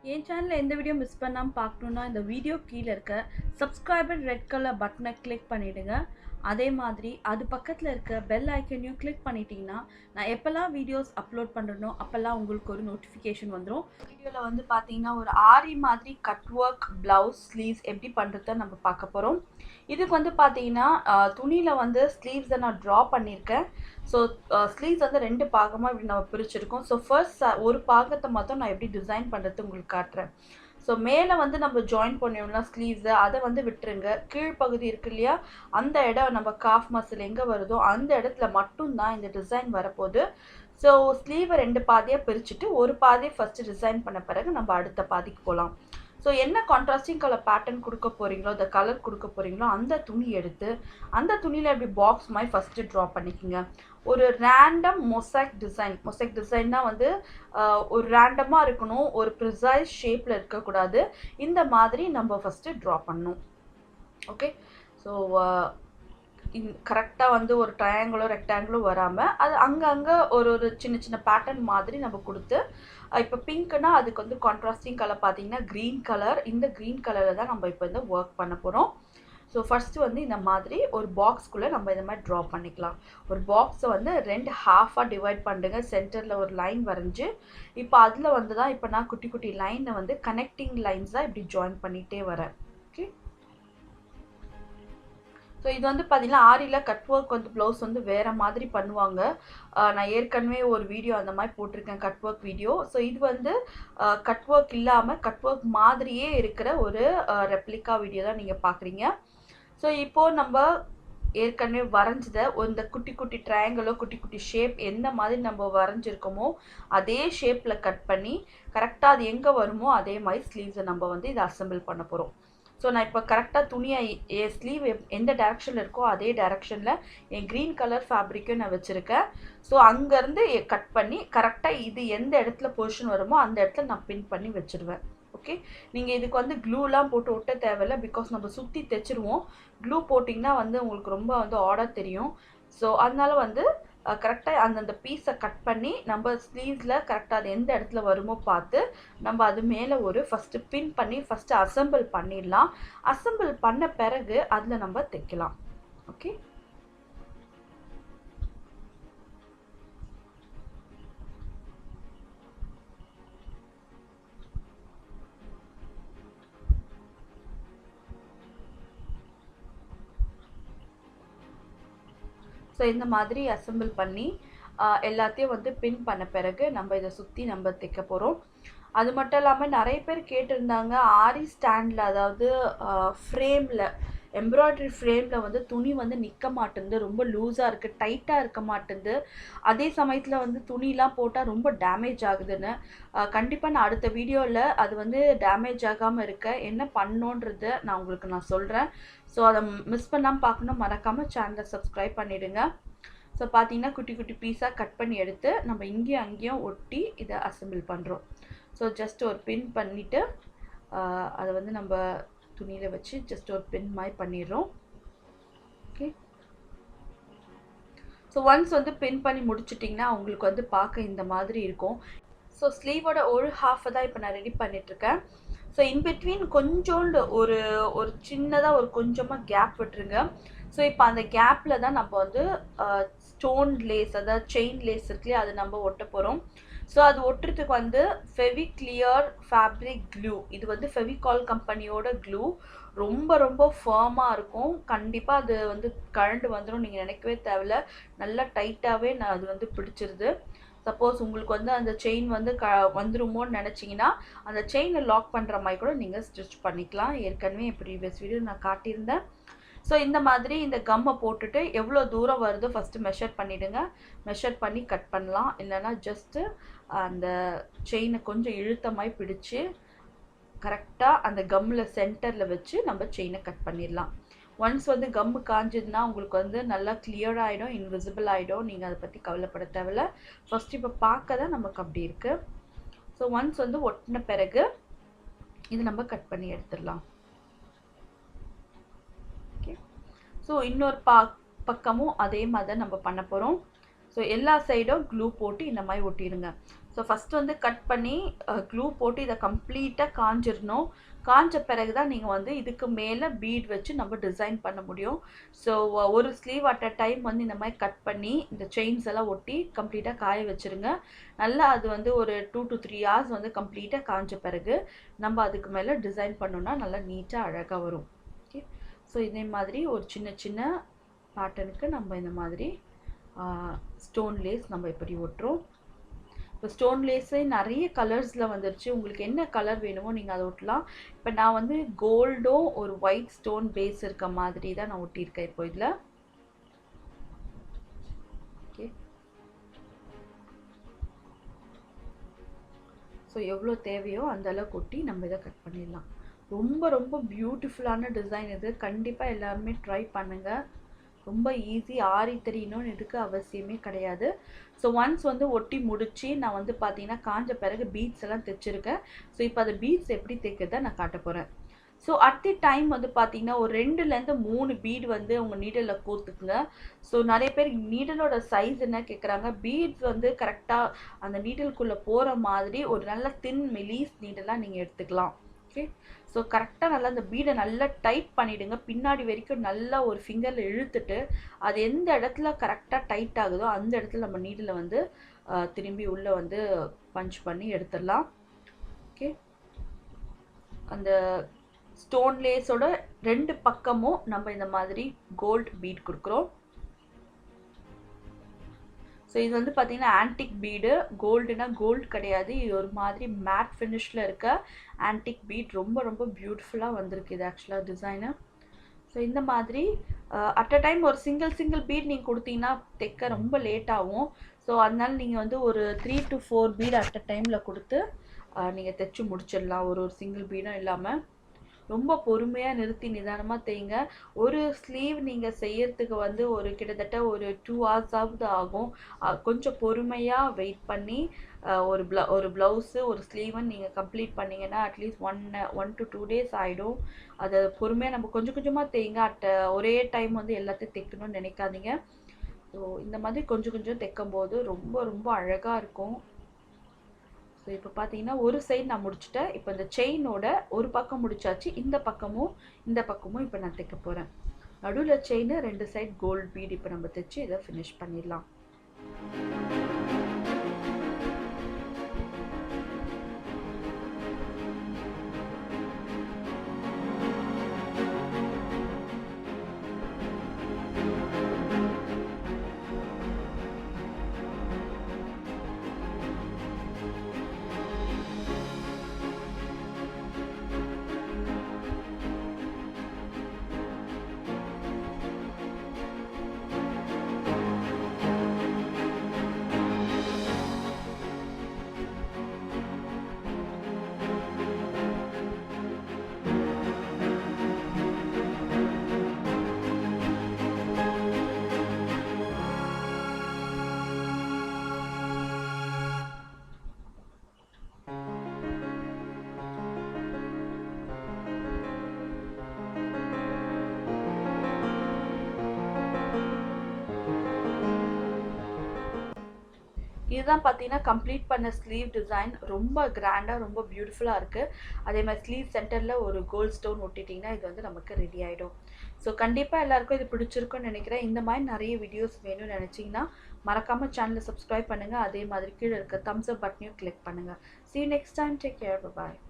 என் சேனலில் எந்த video miss பண்ணாமல் பார்க்கணுன்னா இந்த வீடியோ கீழே இருக்க சப்ஸ்கிரைபர் ரெட் கலர் பட்டனை கிளிக் பண்ணிவிடுங்க. அதே மாதிரி அது பக்கத்தில் இருக்க பெல் ஐக்கனையும் கிளிக் பண்ணிட்டீங்கன்னா நான் எப்போல்லாம் வீடியோஸ் அப்லோட் பண்ணுறனோ அப்போல்லாம் உங்களுக்கு ஒரு நோட்டிஃபிகேஷன் வந்துடும். வீடியோவில் வந்து பார்த்தீங்கன்னா ஒரு ஆரி மாதிரி கட் ஒர்க் ப்ளவுஸ் ஸ்லீவ்ஸ் எப்படி பண்ணுறத நம்ம பார்க்க போகிறோம். இதுக்கு வந்து பார்த்தீங்கன்னா துணியில் வந்து ஸ்லீவ்ஸை நான் ட்ரா பண்ணியிருக்கேன். ஸோ ஸ்லீவ்ஸ் வந்து 2 பாகமாக இப்படி நம்ம பிரிச்சிருக்கோம். ஸோ ஃபர்ஸ்ட் ஒரு பாகத்தை மட்டும் நான் எப்படி டிசைன் பண்ணுறது உங்களுக்கு காட்டுறேன். ஸோ மேலே வந்து நம்ம ஜாயின் பண்ணிடலாம் ஸ்லீவ்ஸை, அதை வந்து விட்டுருங்க. கீழ்ப்பகுதி இருக்கு இல்லையா, அந்த இடம் நம்ம காஃப் மசில் எங்கே வருதோ அந்த இடத்துல மட்டும்தான் இந்த டிசைன் வரப்போகுது. ஸோ ஸ்லீவை 2 பாதியாக பிரிச்சுட்டு ஒரு பாதியை ஃபஸ்ட்டு டிசைன் பண்ண பிறகு நம்ம அடுத்த பாதிக்கு போகலாம். ஸோ என்ன கான்ட்ராஸ்டிங் கலர் பேட்டர்ன் கொடுக்க போகிறீங்களோ, அந்த கலர் கொடுக்க போகிறீங்களோ அந்த துணி எடுத்து அந்த துணியில் இப்படி பாக்ஸ் மாதிரி ஃபஸ்ட்டு ட்ரா பண்ணிக்கோங்க. ஒரு ரேண்டம் மொசைக் டிசைன்னா வந்து ஒரு ரேண்டமாக இருக்கணும், ஒரு ப்ரிசைஸ் ஷேப்பில் இருக்கக்கூடாது. இந்த மாதிரி நம்ம ஃபஸ்ட்டு ட்ரா பண்ணணும். ஓகே, ஸோ கரெக்டாக வந்து ஒரு ட்ரையாங்கிளோ ரெக்டாங்கிளோ வராமல் அது அங்கங்கே ஒரு ஒரு சின்ன சின்ன பேட்டர்ன் மாதிரி நம்ம கொடுத்து, இப்போ பிங்க்னா அதுக்கு வந்து கான்ட்ராஸ்டிங் கலர் பார்த்தீங்கன்னா க்ரீன் கலர். இந்த க்ரீன் கலரில் தான் நம்ம இப்போ இந்த ஒர்க் பண்ண போகிறோம். ஸோ ஃபஸ்ட்டு வந்து இந்த மாதிரி ஒரு பாக்ஸ்குள்ளே நம்ம இந்த மாதிரி ட்ரா பண்ணிக்கலாம். ஒரு பாக்ஸை வந்து 2 ஹாஃபாக டிவைட் பண்ணுங்க. சென்டரில் ஒரு லைன் வரைஞ்சி இப்போ அதில் வந்து தான் இப்போ நான் குட்டி குட்டி லைனை வந்து கனெக்டிங் லைன்ஸாக இப்படி ஜாயின் பண்ணிகிட்டே வரேன். ஓகே, ஸோ இது வந்து பார்த்தீங்கன்னா ஆரியில் கட் ஒர்க் வந்து ப்ளவுஸ் வந்து வேறு மாதிரி பண்ணுவாங்க. நான் ஏற்கனவே ஒரு வீடியோ அந்த மாதிரி போட்டிருக்கேன், கட் ஒர்க் வீடியோ. ஸோ இது வந்து கட் ஒர்க் இல்லாமல் கட் ஒர்க் மாதிரியே இருக்கிற ஒரு ரெப்ளிகா வீடியோ தான் நீங்கள் பார்க்குறீங்க. ஸோ இப்போது நம்ம ஏற்கனவே வரைஞ்சதை இந்த குட்டி குட்டி ட்ரையாங்கிளோ குட்டி குட்டி ஷேப் எந்த மாதிரி நம்ம வரைஞ்சிருக்கோமோ அதே ஷேப்பில் கட் பண்ணி கரெக்டாக அது எங்கே வருமோ அதே மாதிரி ஸ்லீவ்ஸை நம்ம வந்து இதை அசம்பிள் பண்ண போகிறோம். ஸோ நான் இப்போ கரெக்டாக துணியை என் ஸ்லீவ் எந்த டேரெக்ஷனில் இருக்கோ அதே டேரெக்ஷனில் என் க்ரீன் கலர் ஃபேப்ரிக்கும் நான் வச்சுருக்கேன். ஸோ அங்கேருந்து கட் பண்ணி கரெக்டாக இது எந்த இடத்துல பொசிஷன் வருமோ அந்த இடத்துல நான் பின் பண்ணி வச்சுருவேன். ஓகே, நீங்கள் இதுக்கு வந்து க்ளூலாம் போட்டு ஒட்ட தேவையில்லை, பிகாஸ் நம்ம சுற்றி தைச்சிருவோம். க்ளூ போட்டிங்கன்னா வந்து உங்களுக்கு ரொம்ப வந்து ஆர்டர் தெரியும். ஸோ அதனால வந்து கரெக்டாக அந்தந்த பீஸை கட் பண்ணி நம்ம ஸ்லீவ்ஸில் கரெக்டாக அது எந்த இடத்துல வருமோ பார்த்து நம்ம அது மேலே ஒரு ஃபஸ்ட்டு பின் பண்ணி ஃபஸ்ட்டு அசம்பிள் பண்ணிடலாம். அசம்பிள் பண்ண பிறகு அதில் நம்ம தைக்கலாம். ஓகே, ஸோ இந்த மாதிரி அசம்பிள் பண்ணி எல்லாத்தையும் வந்து பின் பண்ண பிறகு நம்ம இதை சுற்றி நம்ம தைக்க போகிறோம். அது மட்டும் இல்லாமல் நிறைய பேர் கேட்டிருந்தாங்க ஆரி ஸ்டாண்டில், அதாவது ஃப்ரேமில் எம்ப்ராய்டரி ஃப்ரேமில் வந்து துணி வந்து நிற்க மாட்டேங்குது, ரொம்ப லூஸாக இருக்குது, டைட்டாக இருக்க மாட்டேங்குது, அதே சமயத்தில் வந்து துணிலாம் போட்டால் ரொம்ப டேமேஜ் ஆகுதுன்னு. கண்டிப்பாக நான் அடுத்த வீடியோவில் அது வந்து டேமேஜ் ஆகாமல் இருக்க என்ன பண்ணணுன்றதை நான் உங்களுக்கு சொல்கிறேன். ஸோ அதை மிஸ் பண்ணாமல் பார்க்கணும், மறக்காமல் சேனலை சப்ஸ்கிரைப் பண்ணிவிடுங்க. ஸோ பார்த்தீங்கன்னா குட்டி குட்டி பீஸாக கட் பண்ணி எடுத்து நம்ம இங்கேயும் அங்கேயும் ஒட்டி இதை அசம்பிள் பண்ணுறோம். ஸோ ஜஸ்ட் ஒரு பின் பண்ணிவிட்டு அதை வந்து நம்ம துணியில் வச்சு ஜஸ்ட் ஒரு பின் மாதிரி பண்ணிடுறோம். ஓகே, ஸோ ஒன்ஸ் வந்து பின் பண்ணி முடிச்சிட்டிங்கன்னா உங்களுக்கு வந்து பார்க்க இந்த மாதிரி இருக்கும். ஸோ ஸ்லீவோட ஒரு ஹாஃபை தான் இப்போ நான் ரெடி பண்ணிகிட்ருக்கேன். ஸோ இன்பிட்வீன் கொஞ்சோண்டு ஒரு ஒரு சின்னதாக ஒரு கொஞ்சமாக கேப் விட்டுருங்க. ஸோ இப்போ அந்த கேப்பில் தான் நம்ம வந்து ஸ்டோன் லேஸ், அதாவது செயின் லேஸ் இருக்குல்லையே, அது நம்ம ஒட்ட போகிறோம். ஸோ அது ஒட்டுறதுக்கு வந்து ஃபெவிக்ளியர் ஃபேப்ரிக் க்ளூ, இது வந்து ஃபெவிகால் கம்பெனியோட க்ளூ, ரொம்ப ரொம்ப ஃபர்மாக இருக்கும். கண்டிப்பாக அது வந்து கழண்டு வந்துடும், நீங்கள் நினைக்கவே தேவையில்ல, நல்லா டைட்டாகவே நான் அது வந்து பிடிச்சிருது. சப்போஸ் உங்களுக்கு வந்து அந்த செயின் வந்து வந்துருமோன்னு நினச்சிங்கன்னா அந்த செயினை லாக் பண்ணுற மாதிரி கூட நீங்கள் ஸ்டிச் பண்ணிக்கலாம். ஏற்கனவே ப்ரீவியஸ் வீடியோ நான் காட்டியிருந்தேன். ஸோ இந்த மாதிரி இந்த கம்மை போட்டுட்டு எவ்வளோ தூரம் வருதோ ஃபஸ்ட்டு மெஷர் பண்ணிவிடுங்க. மெஷர் பண்ணி கட் பண்ணலாம், இல்லைனா ஜஸ்ட்டு அந்த செயினை கொஞ்சம் இழுத்த மாதிரி பிடிச்சி கரெக்டாக அந்த கம்மில் சென்டரில் வச்சு நம்ம செயினை கட் பண்ணிடலாம். ஒன்ஸ் வந்து கம்மு காஞ்சதுன்னா உங்களுக்கு வந்து நல்லா கிளியர் ஆகிடும், இன்விசிபிள் ஆகிடும், நீங்கள் அதை பற்றி கவலைப்பட தேவையில்ல. ஃபஸ்ட் இப்போ பார்க்க தான் நமக்கு அப்படி இருக்குது. ஸோ ஒன்ஸ் வந்து ஒட்டின பிறகு இது நம்ம கட் பண்ணி எடுத்துடலாம். ஓகே, ஸோ இன்னொரு பக்கமும் அதே மாதிரி நம்ம பண்ண போகிறோம். ஸோ எல்லா சைடும் க்ளூ போட்டு இந்த மாதிரி ஒட்டிடுங்க. ஸோ ஸோ ஃபஸ்ட்டு வந்து கட் பண்ணி க்ளூ போட்டு இதை கம்ப்ளீட்டாக காஞ்சிடணும். காஞ்ச பிறகு தான் நீங்கள் வந்து இதுக்கு மேலே பீட் வச்சு நம்ம டிசைன் பண்ண முடியும். ஸோ ஒரு ஸ்லீவ் அட் அ டைம் வந்து இந்த மாதிரி கட் பண்ணி இந்த செயின்ஸ் எல்லாம் ஒட்டி கம்ப்ளீட்டாக காய வச்சுருங்க. நல்லா அது வந்து ஒரு 2 to 3 hours வந்து கம்ப்ளீட்டாக காஞ்ச பிறகு நம்ம அதுக்கு மேலே டிசைன் பண்ணோன்னா நல்லா நீட்டாக அழகாக வரும். ஓகே, ஸோ இதே மாதிரி ஒரு சின்ன சின்ன பேட்டர்னுக்கு நம்ம இந்த மாதிரி ஸ்டோன் லேஸ் நம்ம இப்படி ஒட்டுறோம். இப்போ ஸ்டோன் லேஸே நிறைய கலர்ஸில் வந்துருச்சு. உங்களுக்கு என்ன கலர் வேணுமோ நீங்கள் அதை ஒட்டலாம். இப்போ நான் வந்து கோல்டும் ஒரு ஒயிட் ஸ்டோன் பேஸ் இருக்க மாதிரி தான் நான் ஒட்டியிருக்கேன் இப்போ இதில். ஓகே, ஸோ எவ்வளோ தேவையோ அந்த அளவுக்கு ஒட்டி நம்ம இதை கட் பண்ணிடலாம். ரொம்ப ரொம்ப பியூட்டிஃபுல்லான டிசைன் இது. கண்டிப்பாக எல்லாருமே ட்ரை பண்ணுங்கள். ரொம்ப ஈஸி. ஆரி தெரியணும்னு இதுக்கு அவசியமே கிடையாது. ஸோ ஒன்ஸ் வந்து ஒட்டி முடிச்சு நான் வந்து பார்த்தீங்கன்னா காஞ்ச பிறகு பீட்ஸ் எல்லாம் தைச்சிருக்கேன். ஸோ இப்போ அந்த பீட்ஸ் எப்படி தைக்கிறத நான் காட்ட போகிறேன். ஸோ அட் தி டைம் வந்து பார்த்தீங்கன்னா ஒரு 2லேருந்து 3 பீட் வந்து உங்கள் நீடலில் கோத்துக்குங்க. ஸோ நிறைய பேர் நீடலோட சைஸ் என்ன கேட்குறாங்க, பீட்ஸ் வந்து கரெக்டாக அந்த நீடலுக்குள்ளே போகிற மாதிரி ஒரு நல்ல தின் மெலீஸ் நீடலாக நீங்கள் எடுத்துக்கலாம். ஓகே, ஸோ கரெக்டாக நல்லா அந்த பீடை நல்லா டைட் பண்ணிவிடுங்க. பின்னாடி வரைக்கும் நல்லா ஒரு ஃபிங்கரில் இழுத்துட்டு அது எந்த இடத்துல கரெக்டாக டைட் ஆகுதோ அந்த இடத்துல நம்ம நீடில் வந்து திரும்பி உள்ளே வந்து பஞ்ச் பண்ணி எடுத்துடலாம். ஓகே, அந்த ஸ்டோன் லேஸோட 2 பக்கமும் நம்ம இந்த மாதிரி கோல்டு பீட் கொடுக்குறோம். ஸோ இது வந்து பார்த்தீங்கன்னா ஆன்டிக் பீடு. கோல்டுனா கோல்டு கிடையாது, இது ஒரு மாதிரி மேட் ஃபினிஷில் இருக்க ஆன்டிக் பீட். ரொம்ப ரொம்ப பியூட்டிஃபுல்லாக வந்திருக்கு இது ஆக்சுவலாக டிசைனு. ஸோ இந்த மாதிரி அட் அ டைம் ஒரு சிங்கிள் பீட் நீங்கள் கொடுத்தீங்கன்னா தைக்க ரொம்ப லேட் ஆகும். ஸோ அதனால நீங்கள் வந்து ஒரு 3 to 4 பீட் அட் அ டைமில் கொடுத்து நீங்கள் தைச்சி முடிச்சிடலாம். ஒரு சிங்கிள் பீடும் இல்லாமல் ரொம்ப பொறுமையாக நிறுத்தி நிதானமாக தைங்க. ஒரு ஸ்லீவ் நீங்கள் செய்யறதுக்கு வந்து ஒரு கிட்டத்தட்ட ஒரு 2 hours ஆகும். கொஞ்சம் பொறுமையாக வெயிட் பண்ணி ஒரு ப்ளவுஸு ஒரு ஸ்லீவுன்னு நீங்கள் கம்ப்ளீட் பண்ணிங்கன்னா அட்லீஸ்ட் 1 to 2 days ஆகிடும். அதை பொறுமையாக நம்ம கொஞ்சம் கொஞ்சமாக தைங்க. ஒரே டைம் வந்து எல்லாத்தையும் தைக்கணும்னு நினைக்காதீங்க. ஸோ இந்த மாதிரி கொஞ்சம் கொஞ்சம் தைக்கும்போது ரொம்ப ரொம்ப அழகாக இருக்கும். ஸோ இப்போ பார்த்தீங்கன்னா ஒரு சைடு நான் முடிச்சுட்டேன். இப்போ இந்த செயினோட ஒரு பக்கம் முடிச்சாச்சு. இந்த பக்கமும் இப்போ நான் தைக்க போகிறேன். நடுவில் செயின் 2 சைடு கோல்டு பீட் இப்போ நம்ம தைச்சு இதை ஃபினிஷ் பண்ணிடலாம். இதுதான் பார்த்தீங்கன்னா கம்ப்ளீட் பண்ண ஸ்லீவ் டிசைன். ரொம்ப கிராண்டாக ரொம்ப பியூட்டிஃபுல்லாக இருக்குது. அதே மாதிரி ஸ்லீவ் சென்டரில் ஒரு கோல்ட் ஸ்டோன் ஒட்டிட்டிங்கன்னா இது வந்து நமக்கு ரெடி ஆகிடும். ஸோ கண்டிப்பாக எல்லாருக்கும் இது பிடிச்சிருக்குன்னு நினைக்கிறேன். இந்த மாதிரி நிறைய வீடியோஸ் வேணும்னு நினச்சிங்கன்னா மறக்காமல் சேனலை சப்ஸ்கிரைப் பண்ணுங்கள். அதே மாதிரி கீழே இருக்க தம்ஸ் அப் பட்டனையும் கிளிக் பண்ணுங்கள். See you next time. Take care. Bye bye.